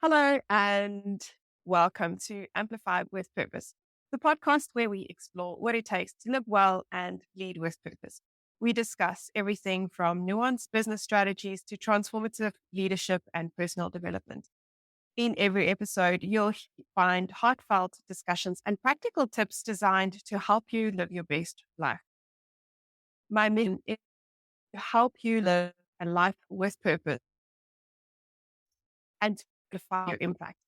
Hello and welcome to Amplify with Purpose, the podcast where we explore what it takes to live well and lead with purpose. We discuss everything from nuanced business strategies to transformative leadership and personal development. In every episode, you'll find heartfelt discussions and practical tips designed to help you live your best life. My mission is to help you live a life with purpose and to amplify your impact.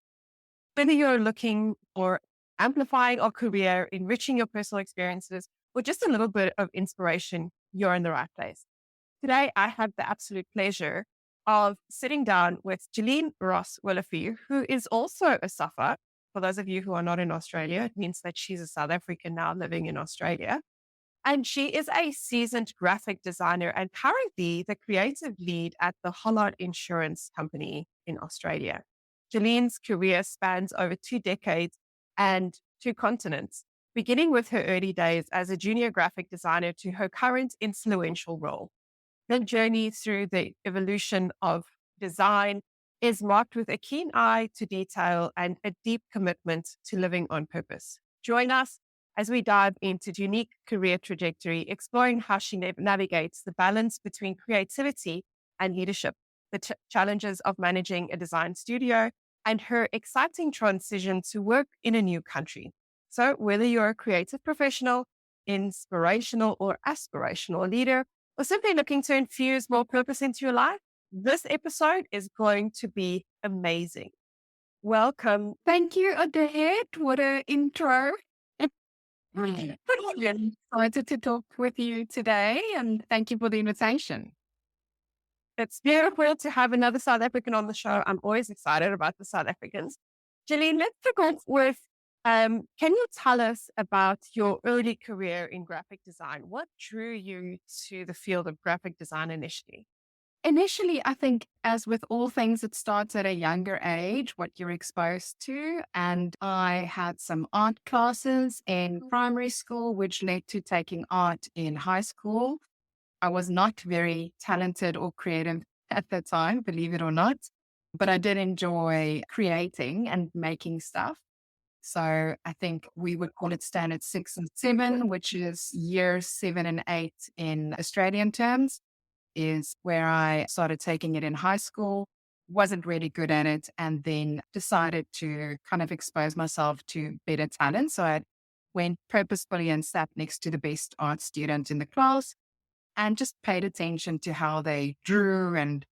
Whether you're looking for amplifying your career, enriching your personal experiences, or just a little bit of inspiration, you're in the right place. Today, I have the absolute pleasure of sitting down with Jillian Ross Willoughby, who is also a SAFA. For those of you who are not in Australia, it means that she's a South African now living in Australia. And she is a seasoned graphic designer and currently the creative lead at the Hollard Insurance Company in Australia. Jillian's career spans over 2 decades and 2 continents, beginning with her early days as a junior graphic designer to her current influential role. Her journey through the evolution of design is marked with a keen eye to detail and a deep commitment to living on purpose. Join us as we dive into the unique career trajectory, exploring how she navigates the balance between creativity and leadership, the challenges of managing a design studio, and her exciting transition to work in a new country. So whether you're a creative professional, inspirational or aspirational leader, or simply looking to infuse more purpose into your life, this episode is going to be amazing. Welcome. Thank you, Odette. What an intro. I'm excited to talk with you today, and thank you for the invitation. It's beautiful to have another South African on the show. I'm always excited about the South Africans. Jillian, let's begin with, can you tell us about your early career in graphic design? What drew you to the field of graphic design initially? Initially, I think, as with all things, it starts at a younger age, what you're exposed to. And I had some art classes in primary school, which led to taking art in high school. I was not very talented or creative at the time, believe it or not, but I did enjoy creating and making stuff. So I think we would call it standard 6 and 7, which is years 7 and 8 in Australian terms, is where I started taking it in high school, wasn't really good at it, and then decided to kind of expose myself to better talent. So I went purposefully and sat next to the best art student in the class and just paid attention to how they drew and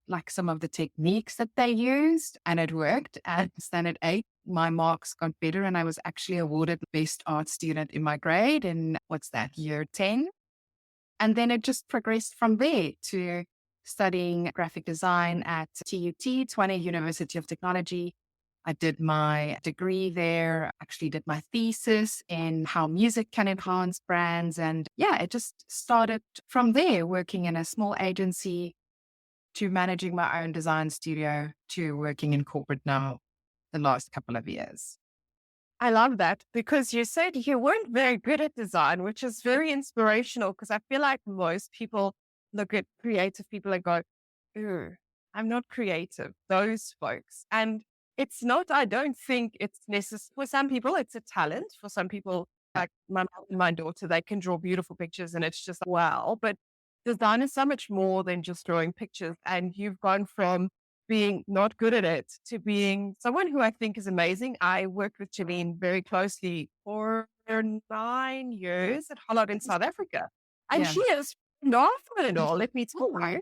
like some of the techniques that they used. And it worked. At standard 8, my marks got better and I was actually awarded the best art student in my grade in, year 10. And then it just progressed from there to studying graphic design at TUT, Tshwane University of Technology. I did my degree there, actually did my thesis in how music can enhance brands. And it just started from there, working in a small agency to managing my own design studio to working in corporate now the last couple of years. I love that because you said you weren't very good at design, which is very inspirational because I feel like most people look at creative people and go, "Ooh, I'm not creative," those folks. And it's not, I don't think it's necessary. For some people, it's a talent. For some people, like my mom and my daughter, they can draw beautiful pictures and it's just wow. But design is so much more than just drawing pictures. And you've gone from being not good at it to being someone who I think is amazing. I worked with Jillian very closely for 9 years at Hollard in South Africa. And she is phenomenal. Let me tell you,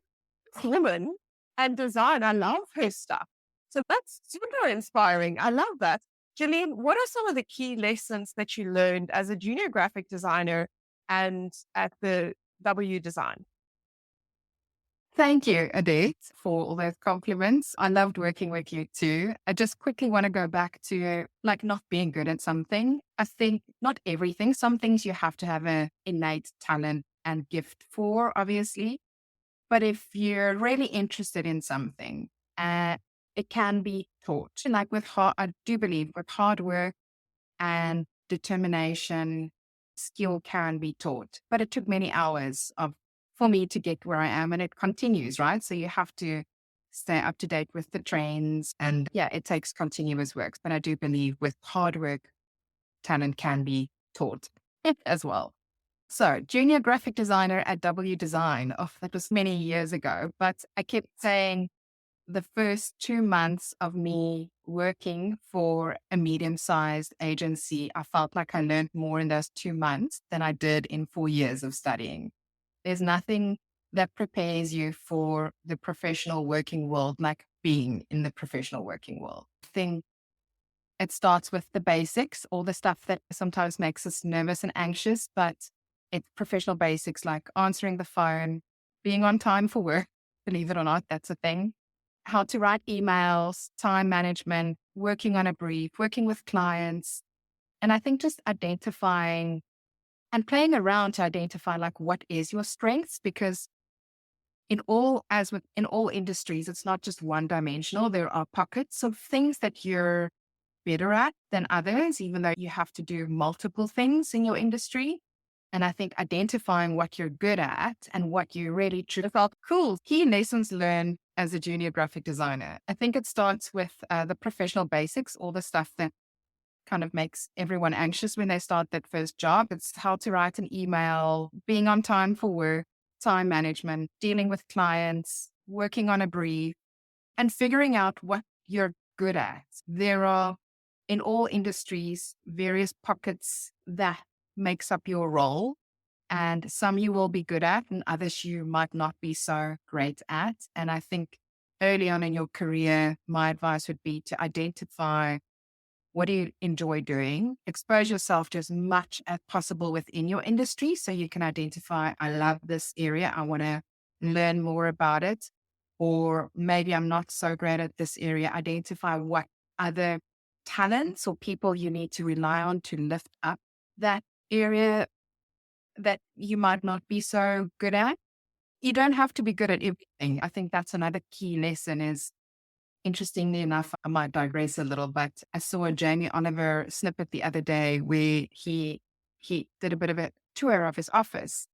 this woman and design, I love her stuff. So that's super inspiring. I love that. Jillian, what are some of the key lessons that you learned as a junior graphic designer and at the W Design? Thank you, Odette, for all those compliments. I loved working with you too. I just quickly want to go back to like not being good at something. I think not everything. Some things you have to have an innate talent and gift for, obviously. But if you're really interested in something, it can be taught. Like I do believe with hard work and determination, skill can be taught. But it took many hours for me to get where I am, and it continues, right? So you have to stay up to date with the trends. And yeah, it takes continuous work. But I do believe with hard work, talent can be taught as well. So, junior graphic designer at W Design. Oh, that was many years ago. But I kept saying the first 2 months of me working for a medium-sized agency, I felt like I learned more in those 2 months than I did in 4 years of studying. There's nothing that prepares you for the professional working world like being in the professional working world. I think it starts with the basics, all the stuff that sometimes makes us nervous and anxious, but it's professional basics like answering the phone, being on time for work. Believe it or not, that's a thing. How to write emails, time management, working on a brief, working with clients. And I think just identifying and playing around to identify like what is your strengths, because in all industries, it's not just one dimensional. There are pockets of things that you're better at than others, even though you have to do multiple things in your industry. And I think identifying what you're good at and what you really truly felt cool. Key lessons learned as a junior graphic designer. I think it starts with the professional basics, all the stuff that kind of makes everyone anxious when they start that first job. It's how to write an email, being on time for work, time management, dealing with clients, working on a brief, and figuring out what you're good at. There are, in all industries, various pockets that makes up your role. And some you will be good at and others you might not be so great at. And I think early on in your career, my advice would be to identify what do you enjoy doing, expose yourself to as much as possible within your industry so you can identify, I love this area, I want to learn more about it. Or maybe I'm not so great at this area. Identify what other talents or people you need to rely on to lift up that area that you might not be so good at. You don't have to be good at everything. I think that's another key lesson is, interestingly enough, I might digress a little, but I saw a Jamie Oliver snippet the other day where he did a bit of a tour of his office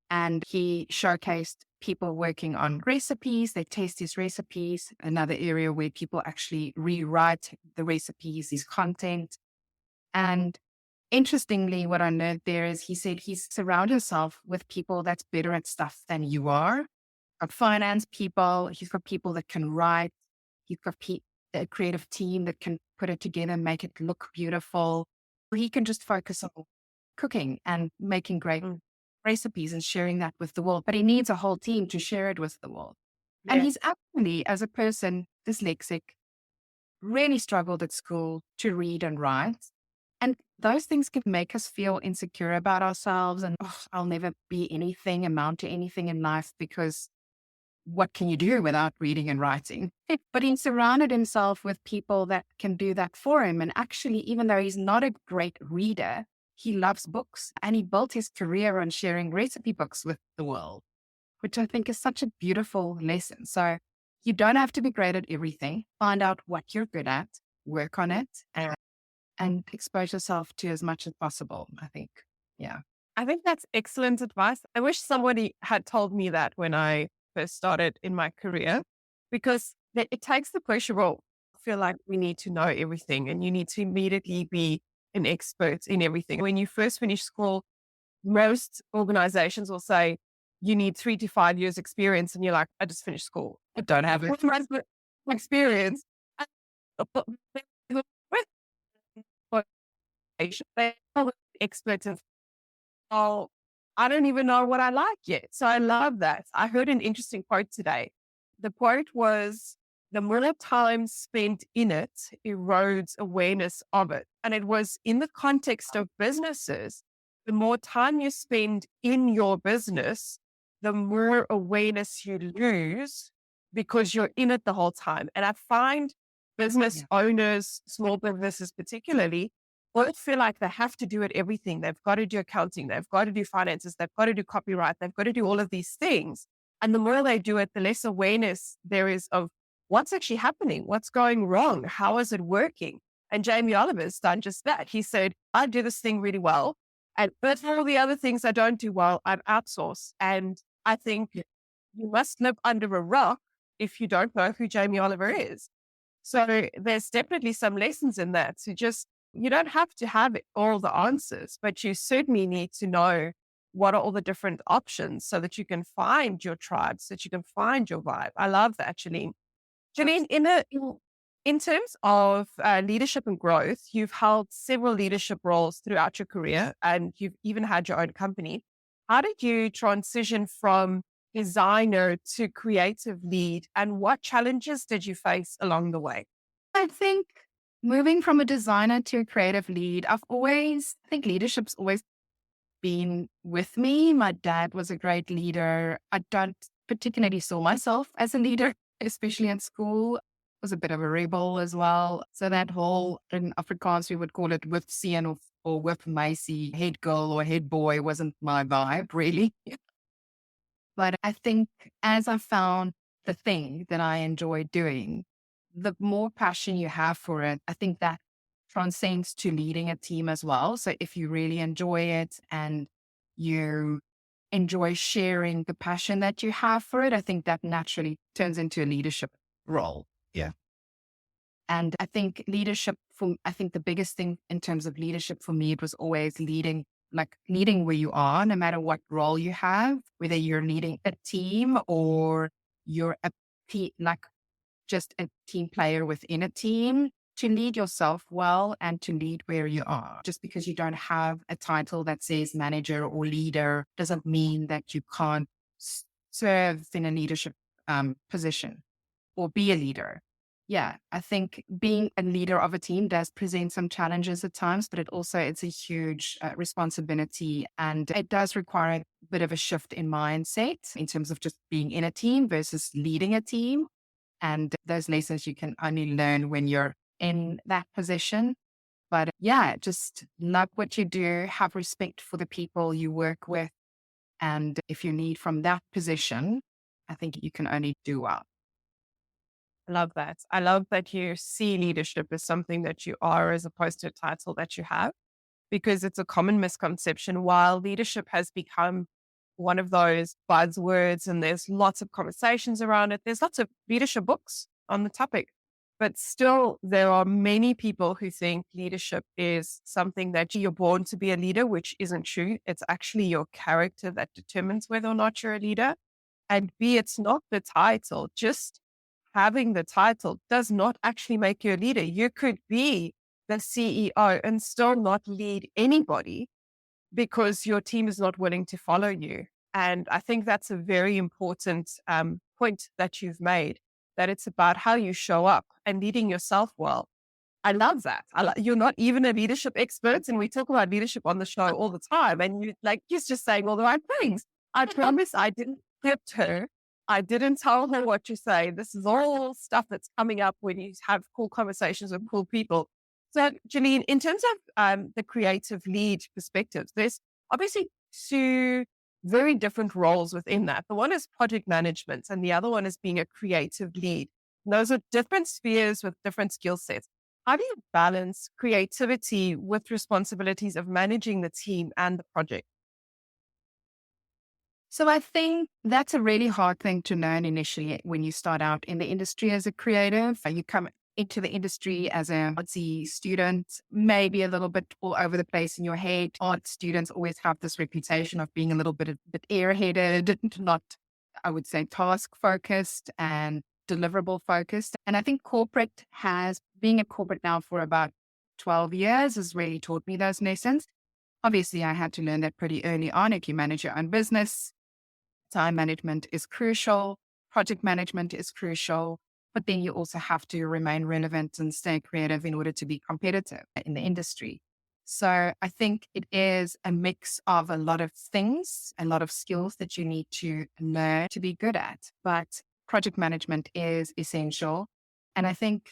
and he showcased people working on recipes. They test his recipes. Another area where people actually rewrite the recipes, his content. And interestingly, what I learned there is he said he's surrounded himself with people that's better at stuff than you are. Got finance people, he's got people that can write, he's got a creative team that can put it together and make it look beautiful. He can just focus on cooking and making great recipes and sharing that with the world. But he needs a whole team to share it with the world. Yeah. And he's actually, as a person, dyslexic, really struggled at school to read and write. And those things can make us feel insecure about ourselves and, oh, I'll never be anything, amount to anything in life because what can you do without reading and writing? But he surrounded himself with people that can do that for him. And actually, even though he's not a great reader, he loves books and he built his career on sharing recipe books with the world, which I think is such a beautiful lesson. So you don't have to be great at everything. Find out what you're good at, work on it, and expose yourself to as much as possible, I think. Yeah. I think that's excellent advice. I wish somebody had told me that when I first started in my career, because it takes the pressure off. I feel like we need to know everything and you need to immediately be an expert in everything. When you first finish school, most organizations will say you need 3 to 5 years experience. And you're like, I just finished school. I don't have it. Experience. They are experts in, oh, I don't even know what I like yet. So I love that. I heard an interesting quote today. The quote was, the more time spent in it erodes awareness of it. And it was in the context of businesses. The more time you spend in your business, the more awareness you lose because you're in it the whole time. And I find business owners, small businesses particularly, both feel like they have to do it everything. They've got to do accounting. They've got to do finances. They've got to do copyright. They've got to do all of these things. And the more they do it, the less awareness there is of what's actually happening, what's going wrong, how is it working? And Jamie Oliver's done just that. He said, I do this thing really well, but for all the other things I don't do well, I outsource. And I think you must live under a rock if you don't know who Jamie Oliver is. So there's definitely some lessons in that. So just, you don't have to have all the answers, but you certainly need to know what are all the different options so that you can find your tribe, so that you can find your vibe. I love that, Jillian. Jillian, in terms of leadership and growth, you've held several leadership roles throughout your career and you've even had your own company. How did you transition from designer to creative lead, and what challenges did you face along the way? I think moving from a designer to a creative lead, I think leadership's always been with me. My dad was a great leader. I don't particularly saw myself as a leader, especially in school. I was a bit of a rebel as well. So that whole, in Afrikaans, we would call it with Cien or with Macy, head girl or head boy wasn't my vibe, really. But I think as I found the thing that I enjoy doing, the more passion you have for it, I think that transcends to leading a team as well. So if you really enjoy it and you enjoy sharing the passion that you have for it, I think that naturally turns into a leadership role. Yeah. And I think I think the biggest thing in terms of leadership for me, it was always leading where you are, no matter what role you have, whether you're leading a team or you're just a team player within a team, to lead yourself well and to lead where you are. Just because you don't have a title that says manager or leader doesn't mean that you can't serve in a leadership position or be a leader. Yeah, I think being a leader of a team does present some challenges at times, but it's a huge responsibility, and it does require a bit of a shift in mindset in terms of just being in a team versus leading a team. And those lessons you can only learn when you're in that position. But yeah, just love what you do, have respect for the people you work with. And if you lead from that position, I think you can only do well. I love that. I love that you see leadership as something that you are as opposed to a title that you have, because it's a common misconception. While leadership has become one of those buzzwords and there's lots of conversations around it, there's lots of leadership books on the topic, but still there are many people who think leadership is something that you're born to be a leader, which isn't true. It's actually your character that determines whether or not you're a leader. And B, it's not the title. Just having the title does not actually make you a leader. You could be the CEO and still not lead anybody because your team is not willing to follow you. And I think that's a very important point that you've made, that it's about how you show up and leading yourself well. I love that. You're not even a leadership expert, and we talk about leadership on the show all the time. And you're just saying all the right things. I promise I didn't script her. I didn't tell her what to say. This is all stuff that's coming up when you have cool conversations with cool people. So, Jillian, in terms of the creative lead perspectives, there's obviously two very different roles within that. The one is project management, and the other one is being a creative lead. And those are different spheres with different skill sets. How do you balance creativity with responsibilities of managing the team and the project? So I think that's a really hard thing to learn initially when you start out in the industry as a creative. You come into the industry as a artsy student, maybe a little bit all over the place in your head. Art students always have this reputation of being a bit airheaded, not, I would say, task focused and deliverable focused. And I think being a corporate now for about 12 years has really taught me those lessons. Obviously, I had to learn that pretty early on. If you manage your own business, time management is crucial. Project management is crucial. But then you also have to remain relevant and stay creative in order to be competitive in the industry. So I think it is a mix of a lot of things, a lot of skills that you need to learn to be good at. But project management is essential. And I think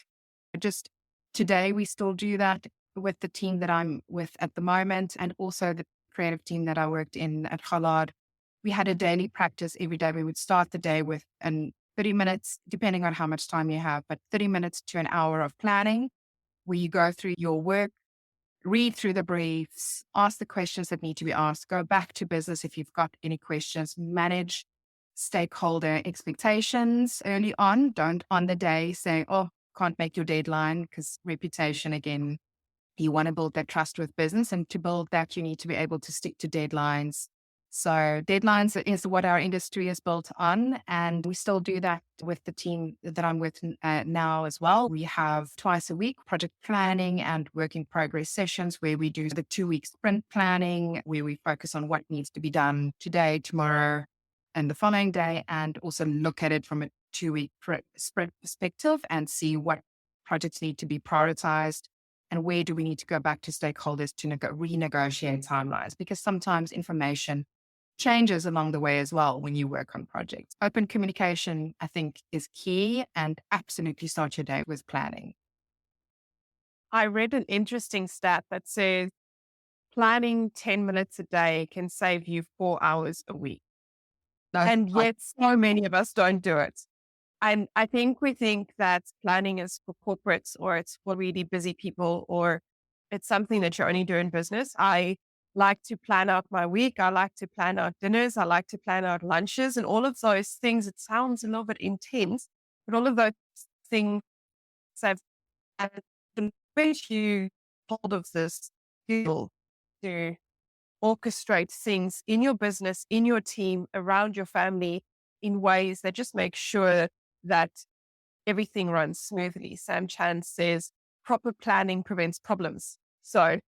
just today we still do that with the team that I'm with at the moment, and also the creative team that I worked in at Geline. We had a daily practice every day. We would start the day with 30 minutes, depending on how much time you have, but 30 minutes to an hour of planning, where you go through your work, read through the briefs, ask the questions that need to be asked, go back to business if you've got any questions, manage stakeholder expectations early on. Don't on the day say, oh, can't make your deadline, because reputation again, you want to build that trust with business, and to build that, you need to be able to stick to deadlines. So deadlines is what our industry is built on. And we still do that with the team that I'm with now as well. We have twice a week project planning and work in progress sessions where we do the 2-week sprint planning, where we focus on what needs to be done today, tomorrow, and the following day, and also look at it from a 2-week sprint perspective and see what projects need to be prioritized and where do we need to go back to stakeholders to renegotiate timelines, because sometimes information changes along the way as well when you work on projects. Open communication, I think, is key, and absolutely start your day with planning. I read an interesting stat that says planning 10 minutes a day can save you 4 hours a week. And yet so many of us don't do it. And I think we think that planning is for corporates, or it's for really busy people, or it's something that you only do in business. I like to plan out my week. I like to plan out dinners. I like to plan out lunches, and all of those things. It sounds a little bit intense, but all of those things have been you hold of this skill to orchestrate things in your business, in your team, around your family, in ways that just make sure that everything runs smoothly. Sam Chan says proper planning prevents problems. So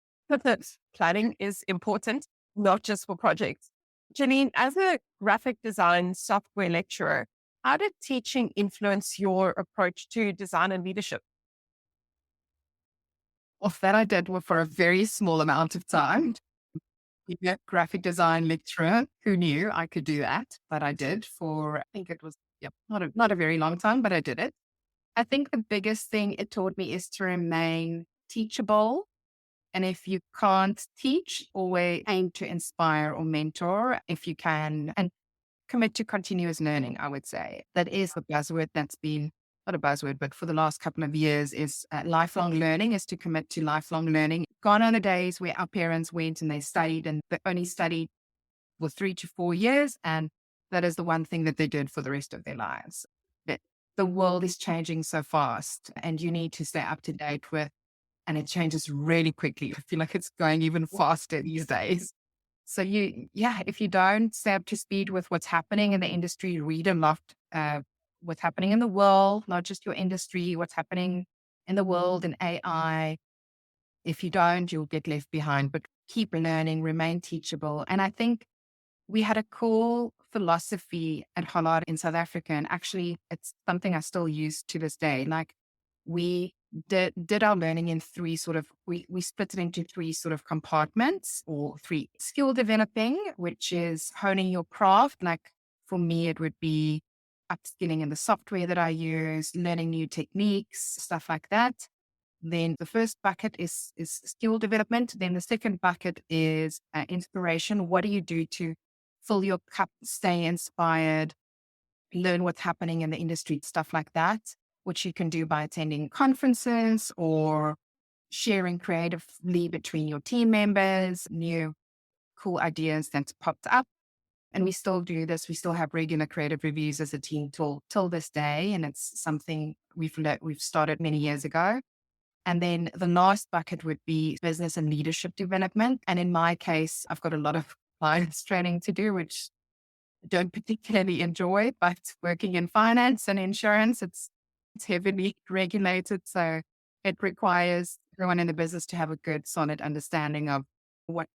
planning is important, not just for projects. Jillian, as a graphic design software lecturer, how did teaching influence your approach to design and leadership? Well, that I did for a very small amount of time. Graphic design lecturer. Who knew I could do that? But I did for, I think it was not a very long time, but I did it. I think the biggest thing it taught me is to remain teachable. And if you can't teach, always aim to inspire or mentor if you can, and commit to continuous learning, I would say. That is the buzzword that's been, not a buzzword, but for the last couple of years is lifelong learning, is to commit to lifelong learning. Gone are the days where our parents went and they studied and they only studied for 3 to 4 years. And that is the one thing that they did for the rest of their lives. But the world is changing so fast and you need to stay up to date with, and it changes really quickly. I feel like it's going even faster these days. So if you don't stay up to speed with what's happening in the industry, read a lot, what's happening in the world, not just your industry, what's happening in the world in AI. If you don't, you'll get left behind, but keep learning, remain teachable. And I think we had a cool philosophy at hearGeline in South Africa. And actually it's something I still use to this day. Like we did our learning in three we split it into 3 sort of compartments, or 3 skill developing, which is honing your craft. Like for me, it would be upskilling in the software that I use, learning new techniques, stuff like that. Then the first bucket is skill development. Then the second bucket is inspiration. What do you do to fill your cup, stay inspired, learn what's happening in the industry, stuff like that, which you can do by attending conferences or sharing creatively between your team members, new cool ideas that's popped up. And we still do this. We still have regular creative reviews as a team till this day. And it's something we've started many years ago. And then the last bucket would be business and leadership development. And in my case, I've got a lot of clients training to do, which I don't particularly enjoy, but working in finance and insurance, it's heavily regulated. So it requires everyone in the business to have a good, solid understanding of what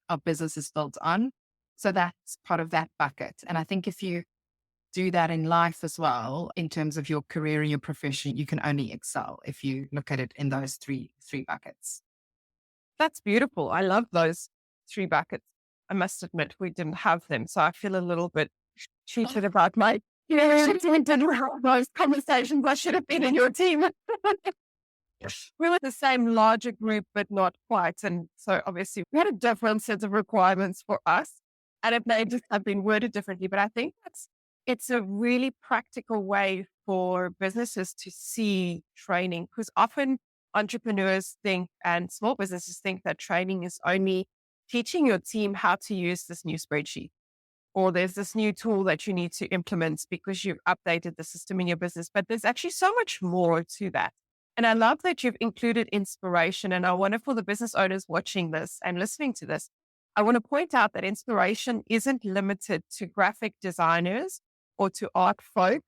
our business is built on. So that's part of that bucket. And I think if you do that in life as well, in terms of your career and your profession, you can only excel if you look at it in those three buckets. That's beautiful. I love those 3 buckets. I must admit, we didn't have them. So I feel a little bit cheated about my, those conversations. I should have been in your team. We were the same larger group, but not quite. And so obviously we had a different set of requirements for us. And it may just have been worded differently. But I think it's a really practical way for businesses to see training, because often entrepreneurs think and small businesses think that training is only teaching your team how to use this new spreadsheet. or there's this new tool that you need to implement because you've updated the system in your business. But there's actually so much more to that. And I love that you've included inspiration. And I wonder for the business owners watching this and listening to this, I want to point out that inspiration isn't limited to graphic designers or to art folk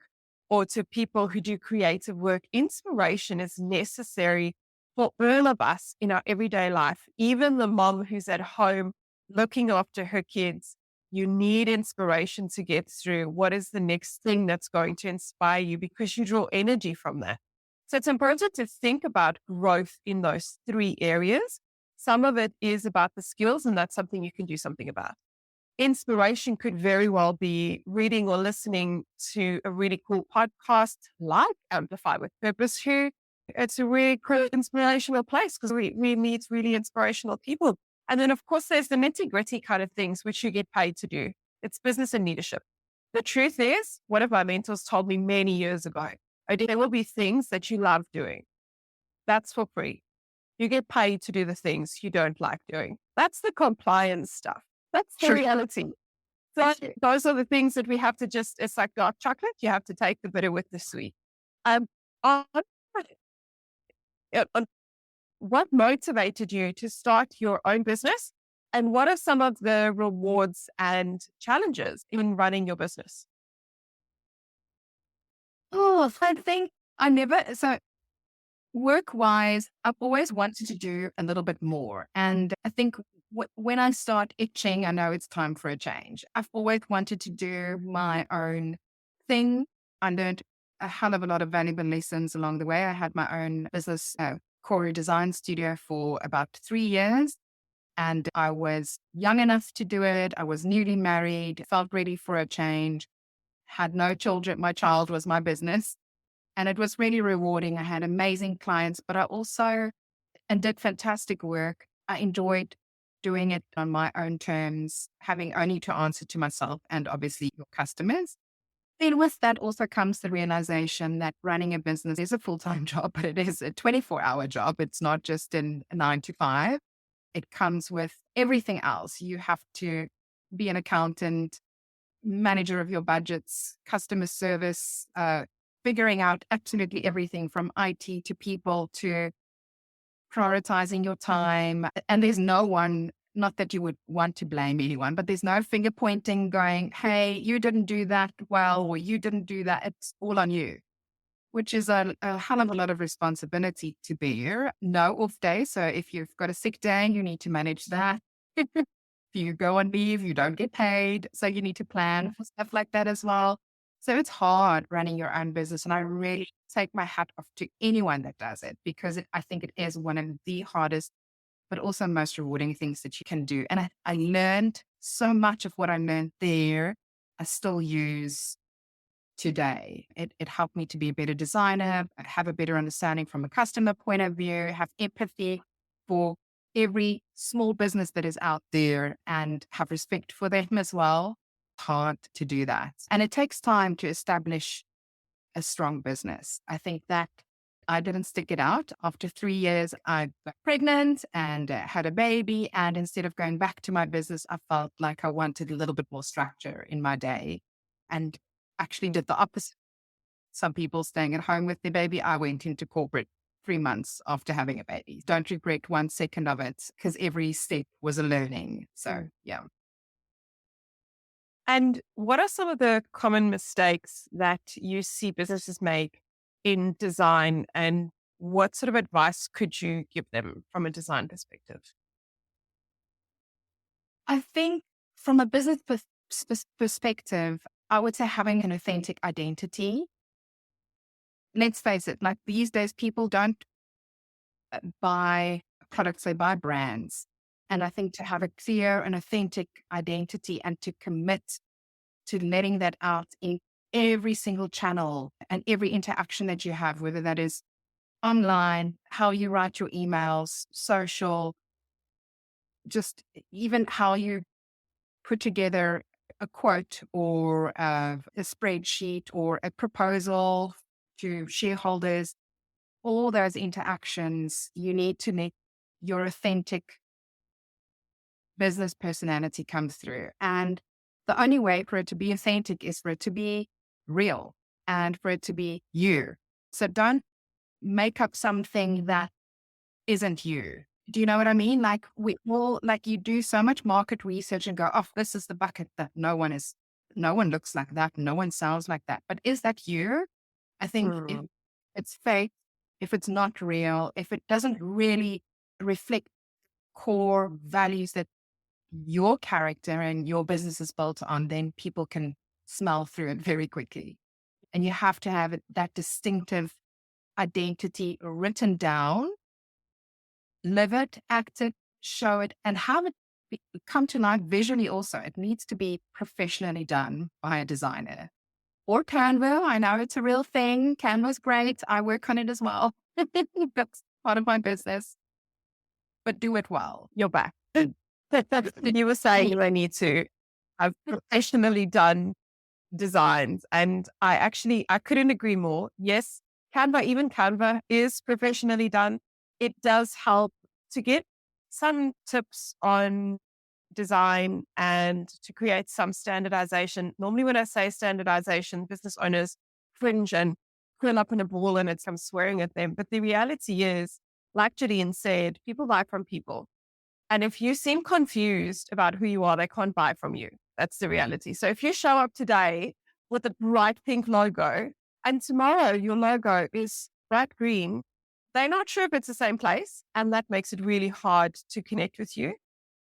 or to people who do creative work. Inspiration is necessary for all of us in our everyday life, even the mom who's at home looking after her kids. You need inspiration to get through. What is the next thing that's going to inspire you? Because you draw energy from that. So it's important to think about growth in those three areas. Some of it is about the skills, and that's something you can do something about. Inspiration could very well be reading or listening to a really cool podcast like Amplify with Purpose, who it's a really cool inspirational place because we meet really inspirational people. And then, of course, there's the nitty gritty kind of things which you get paid to do. It's business and leadership. The truth is, one of my mentors told me many years ago, Odette, there will be things that you love doing. That's for free. You get paid to do the things you don't like doing. That's the compliance stuff. That's the reality. So those are the things that we have to it's like dark chocolate. You have to take the bitter with the sweet. On, on what motivated you to start your own business? And what are some of the rewards and challenges in running your business? Oh, I think so work wise, I've always wanted to do a little bit more. And I think when I start itching, I know it's time for a change. I've always wanted to do my own thing. I learned a hell of a lot of valuable lessons along the way. I had my own business, choreo design studio for about 3 years. And I was young enough to do it. I was newly married, felt ready for a change, had no children. My child was my business. And it was really rewarding. I had amazing clients, but I also did fantastic work. I enjoyed doing it on my own terms, having only to answer to myself and obviously your customers. Then with that also comes the realization that running a business is a full-time job, but it is a 24-hour job. It's not just a 9 to 5. It comes with everything else. You have to be an accountant, manager of your budgets, customer service, figuring out absolutely everything from IT to people to prioritizing your time. And there's no one, not that you would want to blame anyone, but there's no finger pointing going, hey, you didn't do that well, or you didn't do that. It's all on you, which is a hell of a lot of responsibility to bear. No off day. So if you've got a sick day, you need to manage that. If you go on leave, you don't get paid. So you need to plan for stuff like that as well. So it's hard running your own business. And I really take my hat off to anyone that does it because I think it is one of the hardest, but also most rewarding things that you can do. And I learned so much of what I learned there, I still use today. It helped me to be a better designer, have a better understanding from a customer point of view, have empathy for every small business that is out there and have respect for them as well. Hard to do that. And it takes time to establish a strong business. I think that I didn't stick it out. After 3 years, I got pregnant and had a baby. And instead of going back to my business, I felt like I wanted a little bit more structure in my day and actually did the opposite. Some people staying at home with their baby. I went into corporate 3 months after having a baby. Don't regret 1 second of it because every step was a learning. So, yeah. And what are some of the common mistakes that you see businesses make in design, and what sort of advice could you give them from a design perspective? I think from a business perspective, I would say having an authentic identity. Let's face it, like these days, people don't buy products, they buy brands. And I think to have a clear and authentic identity and to commit to letting that out in every single channel and every interaction that you have, whether that is online, how you write your emails, social, just even how you put together a quote or a spreadsheet or a proposal to shareholders, all those interactions, you need to let your authentic business personality come through. And the only way for it to be authentic is for it to be real and for it to be you. So don't make up something that isn't you. Do you know what I mean? Like we all, like you do so much market research and go, oh, this is the bucket that no one looks like that. No one sounds like that. But is that you? I think if it's fake, if it's not real, if it doesn't really reflect core values that your character and your business is built on, then people can smell through it very quickly. And you have to have that distinctive identity written down, live it, act it, show it, and have it come to life visually also. It needs to be professionally done by a designer. Or Canva. I know it's a real thing. Canva's great. I work on it as well. That's part of my business. But do it well. You're back. You were saying they need to have professionally done designs. And I couldn't agree more. Yes, even Canva is professionally done. It does help to get some tips on design and to create some standardization. Normally when I say standardization, business owners cringe and curl up in a ball and it's I'm swearing at them. But the reality is, like Jillian said, people buy from people. And if you seem confused about who you are, they can't buy from you. That's the reality. So if you show up today with a bright pink logo and tomorrow your logo is bright green, they're not sure if it's the same place. And that makes it really hard to connect with you.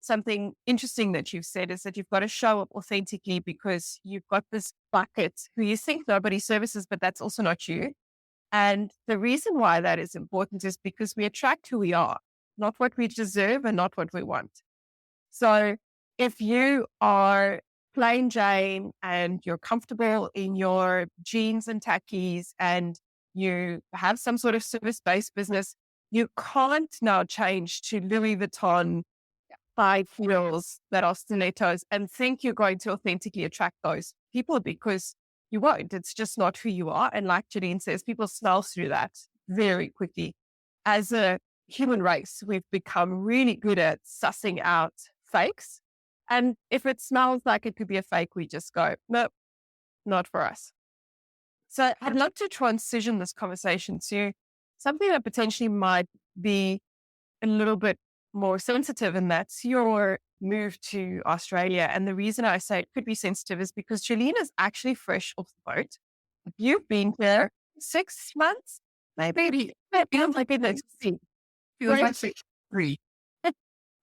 Something interesting that you've said is that you've got to show up authentically because you've got this bucket who you think nobody services, but that's also not you. And the reason why that is important is because we attract who we are, not what we deserve and not what we want. So if you are plain Jane and you're comfortable in your jeans and tackies and you have some sort of service-based business, you can't now change to Louis Vuitton 5 heels that are stilettos and think you're going to authentically attract those people because you won't. It's just not who you are. And like Jillian says, people smell through that very quickly. As a human race, we've become really good at sussing out fakes. And if it smells like it could be a fake, we just go, nope, not for us. So I'd love to transition this conversation to something that potentially might be a little bit more sensitive, and that's your move to Australia. And the reason I say it could be sensitive is because Jillian is actually fresh off the boat. You've been here 6 months, maybe. Feels like it's Feels like 3.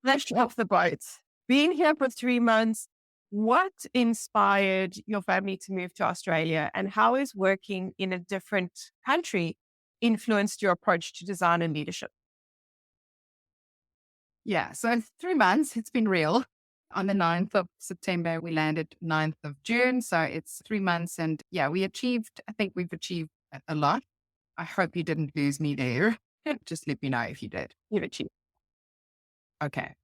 Fresh off the boat. Being here for 3 months, what inspired your family to move to Australia, and how is working in a different country influenced your approach to design and leadership? Yeah, so in 3 months, it's been real. On the 9th of September, we landed 9th of June. So it's 3 months. And yeah, I think we've achieved a lot. I hope you didn't lose me there. Just let me know if you did. You've achieved. Okay.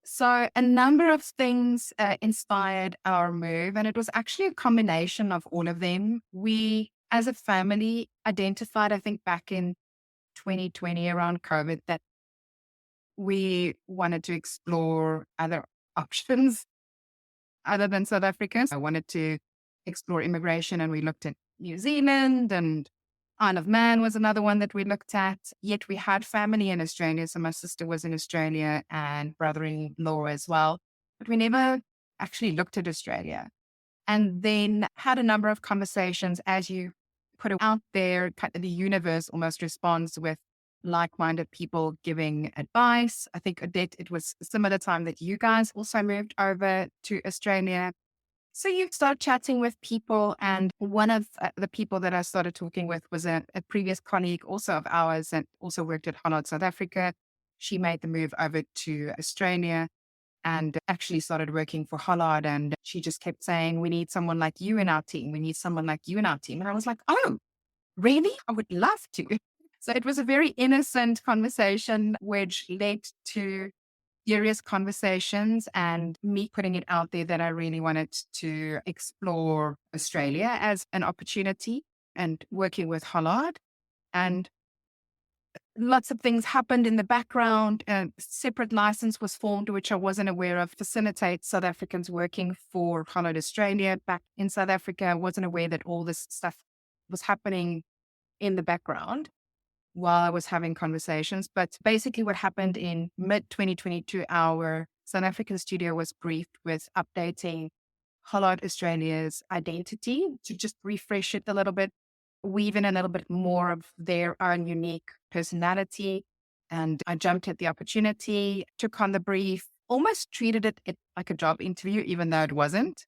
So a number of things inspired our move, and it was actually a combination of all of them. We, as a family, identified, I think back in 2020 around COVID, that we wanted to explore other options other than South Africa. I wanted to explore immigration, and we looked at New Zealand, and Isle of Man was another one that we looked at. Yet we had family in Australia. So my sister was in Australia and brother-in-law as well. But we never actually looked at Australia. And then had a number of conversations. As you put it out there, the universe almost responds with like-minded people giving advice. I think, Odette, it was a similar time that you guys also moved over to Australia. So you start chatting with people, and one of the people that I started talking with was a previous colleague also of ours that also worked at Hollard South Africa. She made the move over to Australia and actually started working for Hollard, and she just kept saying, we need someone like you in our team. We need someone like you in our team. And I was like, oh, really? I would love to. So it was a very innocent conversation, which led to serious conversations and me putting it out there that I really wanted to explore Australia as an opportunity and working with Hollard. And lots of things happened in the background. A separate license was formed, which I wasn't aware of, facilitate South Africans working for Holland Australia back in South Africa. I wasn't aware that all this stuff was happening in the background while I was having conversations. But basically what happened in mid 2022, our South African studio was briefed with updating Holland Australia's identity to just refresh it a little bit, weave in a little bit more of their own unique personality. And I jumped at the opportunity, took on the brief, almost treated it like a job interview, even though it wasn't.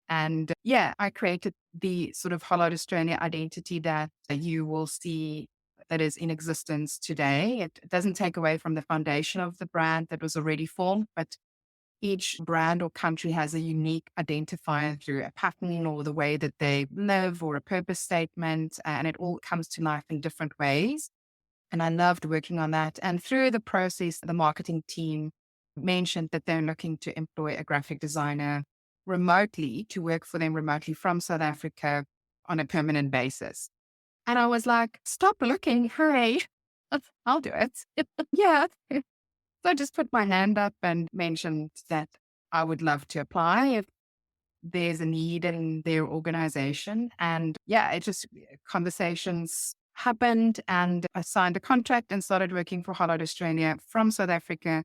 And yeah, I created the sort of Holland Australia identity that you will see that is in existence today. It doesn't take away from the foundation of the brand that was already formed, but each brand or country has a unique identifier through a pattern or the way that they live or a purpose statement, and it all comes to life in different ways. And I loved working on that. And through the process, the marketing team mentioned that they're looking to employ a graphic designer remotely to work for them remotely from South Africa on a permanent basis. And I was like, stop looking, hurry, I'll do it. Yeah. So I just put my hand up and mentioned that I would love to apply if there's a need in their organization. And yeah, it just conversations happened and I signed a contract and started working for Holland Australia from South Africa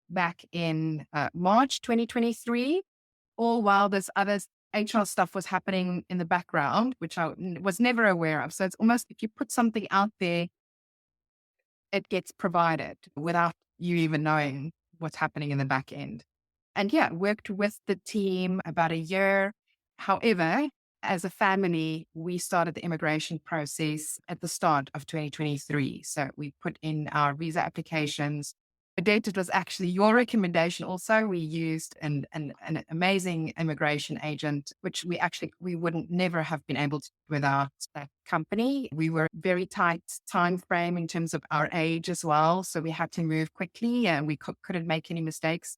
back in March 2023, all while this other HR stuff was happening in the background, which I was never aware of. So it's almost if you put something out there, it gets provided without you even knowing what's happening in the back end. And yeah, worked with the team about a year. However, as a family, we started the immigration process at the start of 2023. So we put in our visa applications. Odette, it was actually your recommendation also. We used an amazing immigration agent, which we wouldn't never have been able to without that company. We were very tight time frame in terms of our age as well. So we had to move quickly and we couldn't make any mistakes.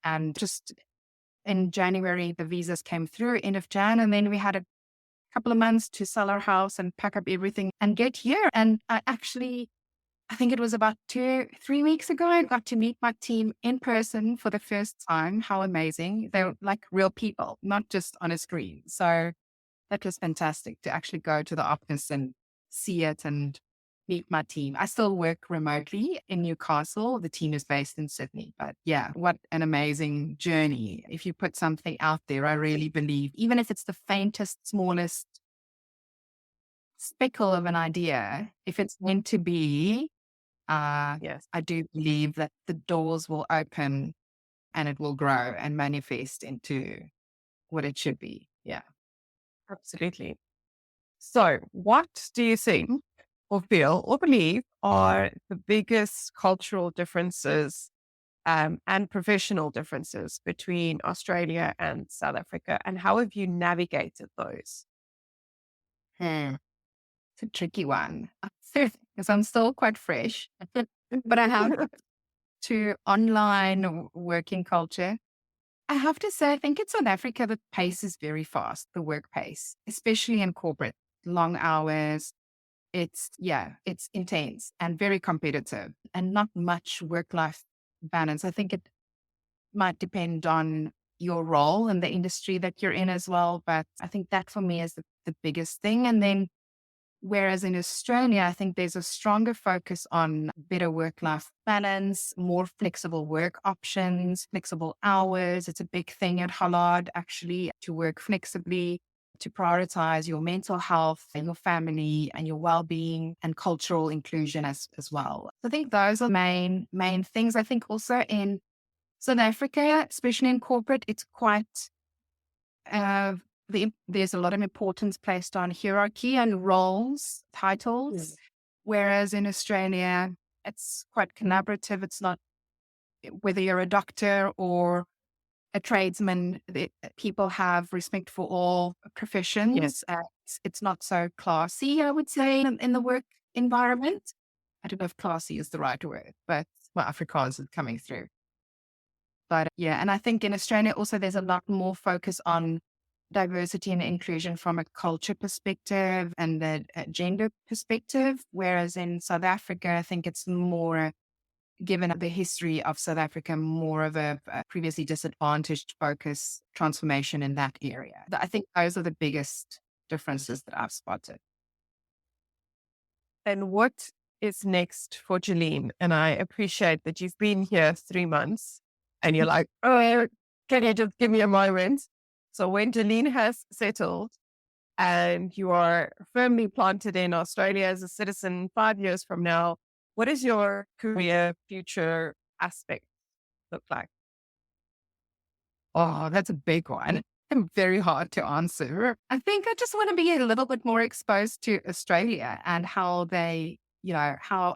And just in January, the visas came through, end of Jan, and then we had a couple of months to sell our house and pack up everything and get here. And I think it was about 2-3 weeks ago, I got to meet my team in person for the first time. How amazing. They're like real people, not just on a screen. So that was fantastic to actually go to the office and see it and meet my team. I still work remotely in Newcastle. The team is based in Sydney. But yeah, what an amazing journey. If you put something out there, I really believe, even if it's the faintest, smallest speckle of an idea, if it's meant to be, Yes, I do believe that the doors will open and it will grow and manifest into what it should be. Yeah. absolutely. So, what do you think or feel or believe are the biggest cultural differences and professional differences between Australia and South Africa? And how have you navigated those? Hmm. It's a tricky one because I'm still quite fresh, but I have to online working culture. I have to say, I think in South Africa, the pace is very fast, the work pace, especially in corporate, long hours. It's intense and very competitive and not much work-life balance. I think it might depend on your role and the industry that you're in as well. But I think that for me is the biggest thing. And then whereas in Australia, I think there's a stronger focus on better work-life balance, more flexible work options, flexible hours. It's a big thing at Hollard, actually, to work flexibly, to prioritize your mental health and your family and your well-being and cultural inclusion as well. I think those are main things. I think also in South Africa, especially in corporate, it's quite there's a lot of importance placed on hierarchy and roles, titles, whereas in Australia, it's quite collaborative. It's not whether you're a doctor or a tradesman, people have respect for all professions. Yes. It's not so classy, I would say, in the work environment. I don't know if classy is the right word, but well, Afrikaans is coming through. But yeah, and I think in Australia also there's a lot more focus on diversity and inclusion from a culture perspective and the gender perspective. Whereas in South Africa, I think it's more, given the history of South Africa, more of a previously disadvantaged focus transformation in that area. I think those are the biggest differences that I've spotted. And what is next for Geline? And I appreciate that you've been here 3 months and you're like, oh, can you just give me a moment? So when Geline has settled and you are firmly planted in Australia as a citizen 5 years from now, what does your career future aspect look like? Oh, that's a big one. And very hard to answer. I think I just want to be a little bit more exposed to Australia and how they, how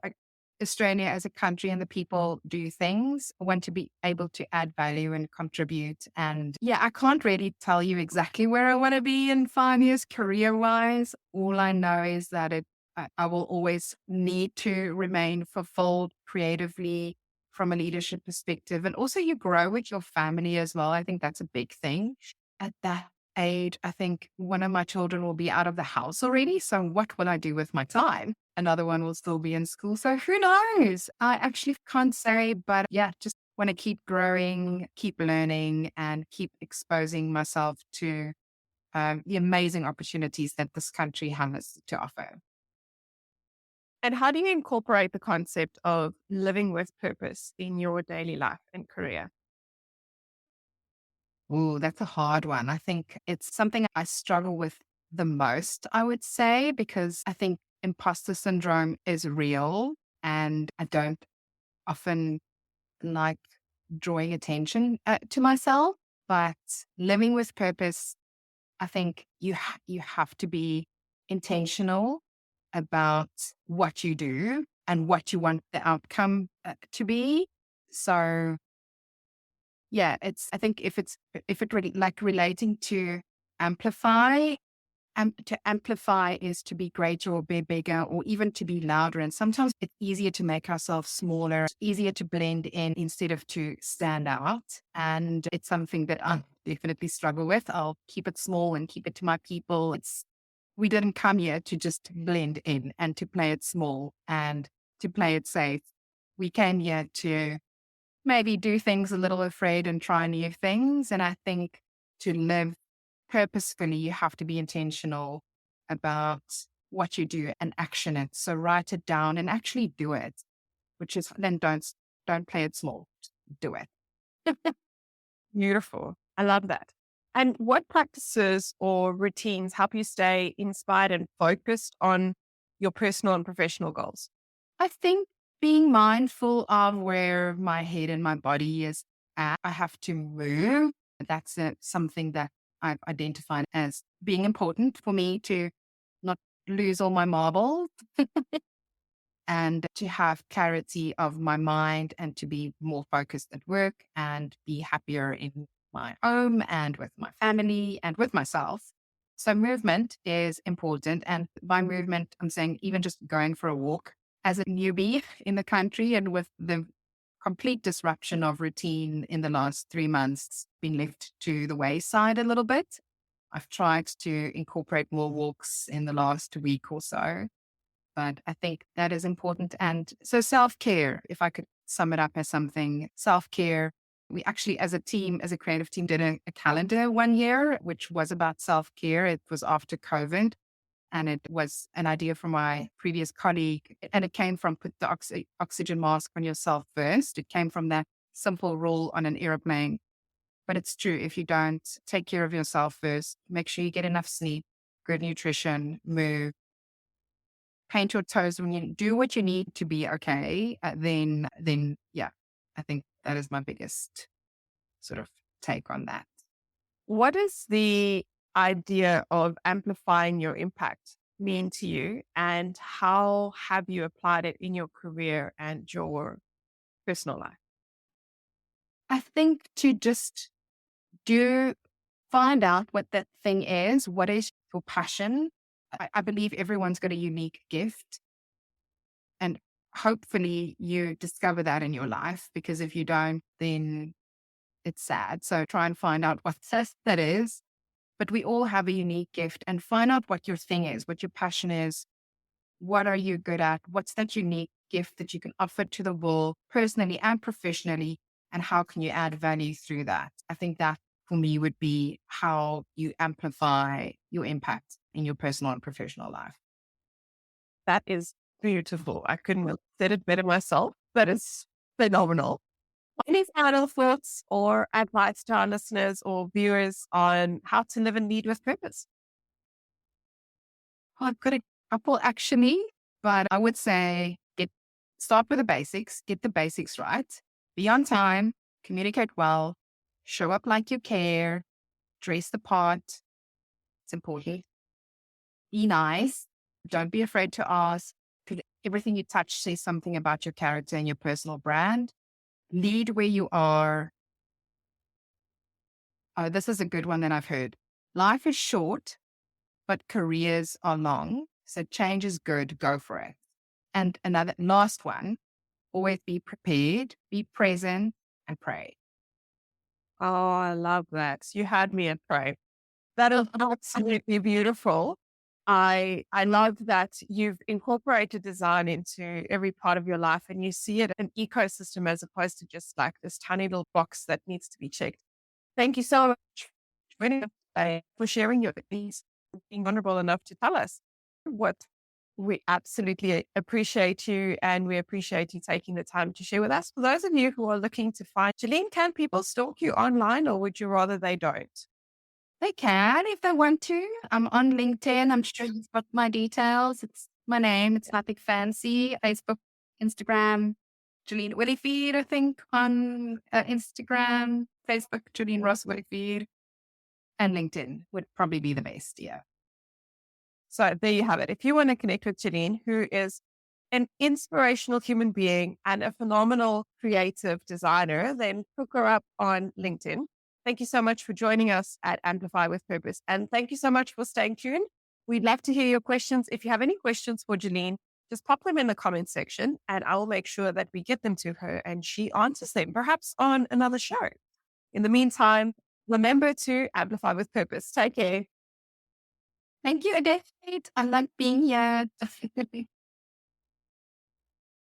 Australia as a country and the people do things. I want to be able to add value and contribute. And yeah, I can't really tell you exactly where I want to be in 5 years career wise. All I know is that I will always need to remain fulfilled creatively from a leadership perspective. And also you grow with your family as well. I think that's a big thing. At that age, I think one of my children will be out of the house already. So what will I do with my time? Another one will still be in school. So who knows? I actually can't say, but yeah, just want to keep growing, keep learning, and keep exposing myself to the amazing opportunities that this country has to offer. And how do you incorporate the concept of living with purpose in your daily life and career? Oh, that's a hard one. I think it's something I struggle with the most, I would say, because I think imposter syndrome is real and I don't often like drawing attention to myself. But living with purpose, I think you have to be intentional about what you do and what you want the outcome to be. So yeah, I think if it really like relating to amplify, to amplify is to be greater or be bigger or even to be louder. And sometimes it's easier to make ourselves smaller, it's easier to blend in instead of to stand out. And it's something that I definitely struggle with. I'll keep it small and keep it to my people. We didn't come here to just blend in and to play it small and to play it safe. We came here to maybe do things a little afraid and try new things. And I think to live purposefully, you have to be intentional about what you do and action it. So write it down and actually do it, which is then don't play it small, just do it. Beautiful. I love that. And what practices or routines help you stay inspired and focused on your personal and professional goals? I think being mindful of where my head and my body is at, I have to move. That's something that I've identified as being important for me to not lose all my marbles and to have clarity of my mind and to be more focused at work and be happier in my home and with my family and with myself. So movement is important. And by movement, I'm saying even just going for a walk as a newbie in the country and with the complete disruption of routine in the last 3 months being left to the wayside a little bit. I've tried to incorporate more walks in the last week or so, but I think that is important. And so self-care, if I could sum it up as something, self-care. We actually, as a team, as a creative team, did a calendar one year, which was about self-care. It was after COVID. And it was an idea from my previous colleague. And it came from put the oxygen mask on yourself first. It came from that simple rule on an airplane. But it's true. If you don't take care of yourself first, make sure you get enough sleep, good nutrition, move, paint your toes when you do what you need to be okay, then yeah, I think that is my biggest sort of take on that. What is the idea of amplifying your impact mean to you, and how have you applied it in your career and your personal life? I think to just find out what that thing is. What is your passion? I believe everyone's got a unique gift. And hopefully you discover that in your life, because if you don't, then it's sad. So try and find out what that is but we all have a unique gift, and find out what your thing is, what your passion is. What are you good at? What's that unique gift that you can offer to the world personally and professionally? And how can you add value through that? I think that for me would be how you amplify your impact in your personal and professional life. That is beautiful. I couldn't have said it better myself. That is phenomenal. Any final thoughts or advice to our listeners or viewers on how to live and lead with purpose? Well, I've got a couple actually, but I would say start with the basics, get the basics right, be on time, communicate well, show up like you care, dress the part. It's important. Be nice. Don't be afraid to ask. 'Cause everything you touch says something about your character and your personal brand. Lead where you are. Oh, this is a good one that I've heard. Life is short, but careers are long. So change is good. Go for it. And another last one, always be prepared, be present, and pray. Oh, I love that. You had me at pray. That is absolutely beautiful. I love that you've incorporated design into every part of your life and you see it an ecosystem as opposed to just like this tiny little box that needs to be checked. Thank you so much for joining us today, for sharing your things, being vulnerable enough to tell us what we absolutely appreciate you and we appreciate you taking the time to share with us. For those of you who are looking to find Jillian, can people stalk you online or would you rather they don't? They can if they want to. I'm on LinkedIn. I'm sure you've got my details. It's my name. It's nothing fancy. Facebook, Instagram, Jillian Willoughby, I think, on Instagram, Facebook, Jillian Ross Willoughby, and LinkedIn would probably be the best. Yeah. So there you have it. If you want to connect with Jillian, who is an inspirational human being and a phenomenal creative designer, then hook her up on LinkedIn. Thank you so much for joining us at Amplify with Purpose. And thank you so much for staying tuned. We'd love to hear your questions. If you have any questions for Jillian, just pop them in the comment section and I will make sure that we get them to her and she answers them, perhaps on another show. In the meantime, remember to amplify with purpose. Take care. Thank you, Odette. I like being here.